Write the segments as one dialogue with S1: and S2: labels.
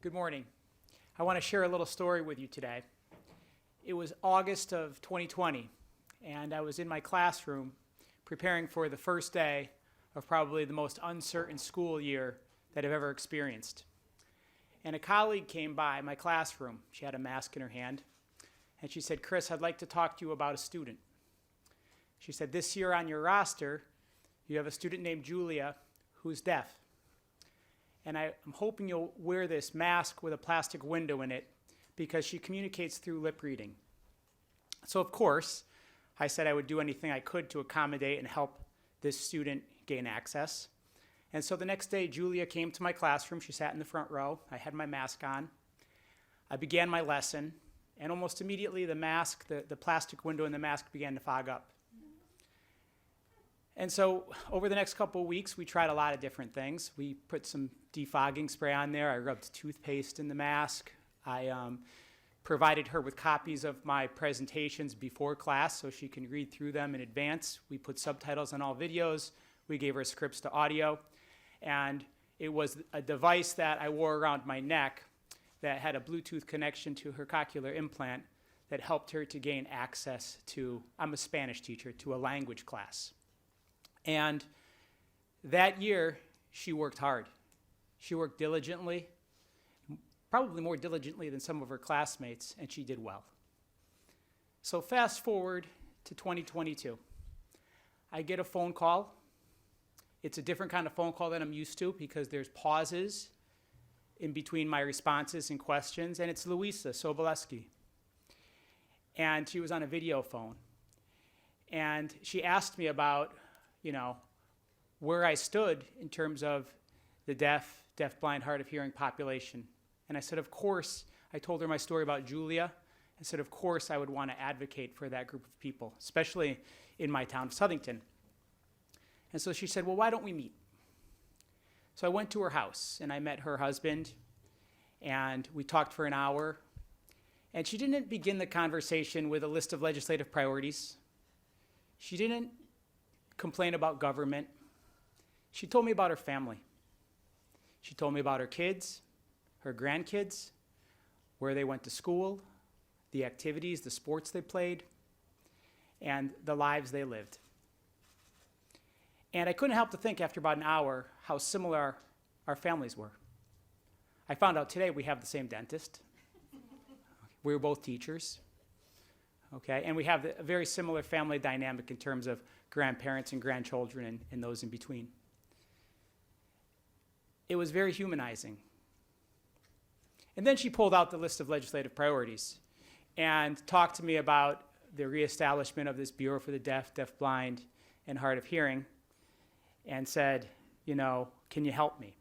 S1: Good morning. I want to share a little story with you today. It was August of 2020, and I was in my classroom preparing for the first day of probably the most uncertain school year that I've ever experienced. And a colleague came by my classroom. She had a mask in her hand, and she said, "Chris, I'd like to talk to you about a student." She said, "This year on your roster, you have a student named Julia who's deaf. And I'm hoping you'll wear this mask with a plastic window in it because she communicates through lip reading." So of course, I said I would do anything I could to accommodate and help this student gain access. And so the next day, Julia came to my classroom. She sat in the front row. I had my mask on. I began my lesson, and almost immediately the plastic window in the mask began to fog up. And so over the next couple of weeks, we tried a lot of different things. We put some defogging spray on there. I rubbed toothpaste in the mask. I provided her with copies of my presentations before class so she can read through them in advance. We put subtitles on all videos. We gave her scripts to audio. And it was a device that I wore around my neck that had a Bluetooth connection to her cochlear implant that helped her to gain access to, I'm a Spanish teacher, to a language class. And that year, she worked hard. She worked diligently, probably more diligently than some of her classmates, and she did well. So fast forward to 2022. I get a phone call. It's a different kind of phone call than I'm used to because there's pauses in between my responses and questions, and it's Louisa Sobolewski. And she was on a video phone. And she asked me about where I stood in terms of the deaf, blind, hard of hearing population. And I said, of course, I told her my story about Julia. I said, of course, I would want to advocate for that group of people, especially in my town of Southington. And so she said, well, why don't we meet? So I went to her house, and I met her husband, and we talked for an hour. And she didn't begin the conversation with a list of legislative priorities. She didn't complain about government. She told me about her family. She told me about her kids, her grandkids, where they went to school, the activities, the sports they played, and the lives they lived. And I couldn't help to think after about an hour how similar our families were. I found out today we have the same dentist. We were both teachers. Okay, and we have a very similar family dynamic in terms of grandparents and grandchildren and those in between. It was very humanizing. And then she pulled out the list of legislative priorities and talked to me about the reestablishment of this Bureau for the Deaf, Blind, and Hard of Hearing, and said, can you help me?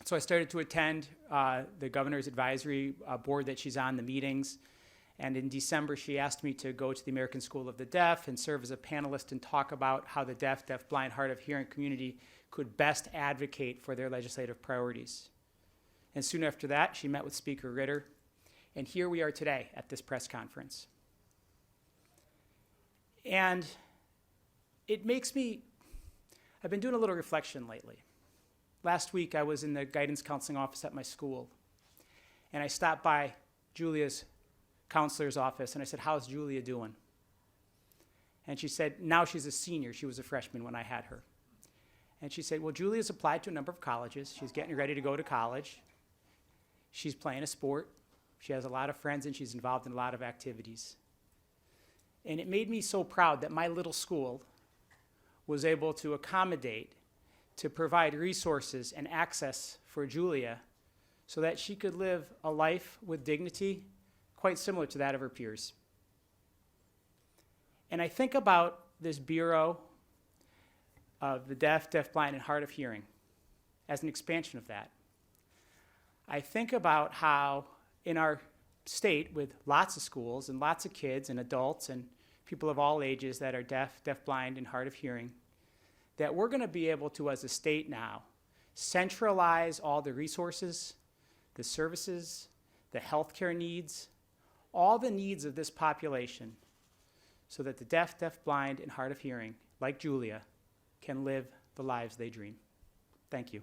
S1: So I started to attend the governor's advisory board that she's on, the meetings. And in December, she asked me to go to the American School of the Deaf and serve as a panelist and talk about how the deaf, blind, hard of hearing community could best advocate for their legislative priorities. And soon after that, she met with Speaker Ritter. And here we are today at this press conference. And it makes me, I've been doing a little reflection lately. Last week, I was in the guidance counseling office at my school. And I stopped by Julia's counselor's office, and I said, how's Julia doing? And she said, now she's a senior. She was a freshman when I had her. And she said, well, Julia's applied to a number of colleges. She's getting ready to go to college. She's playing a sport. She has a lot of friends, and she's involved in a lot of activities. And it made me so proud that my little school was able to accommodate, to provide resources and access for Julia so that she could live a life with dignity quite similar to that of her peers. And I think about this Bureau of the Deaf, Blind, and Hard of Hearing as an expansion of that. I think about how in our state, with lots of schools and lots of kids and adults and people of all ages that are deaf, blind, and hard of hearing, that we're going to be able to, as a state now, centralize all the resources, the services, the healthcare needs, all the needs of this population so that the deaf, blind, and hard of hearing, like Julia, can live the lives they dream. Thank you.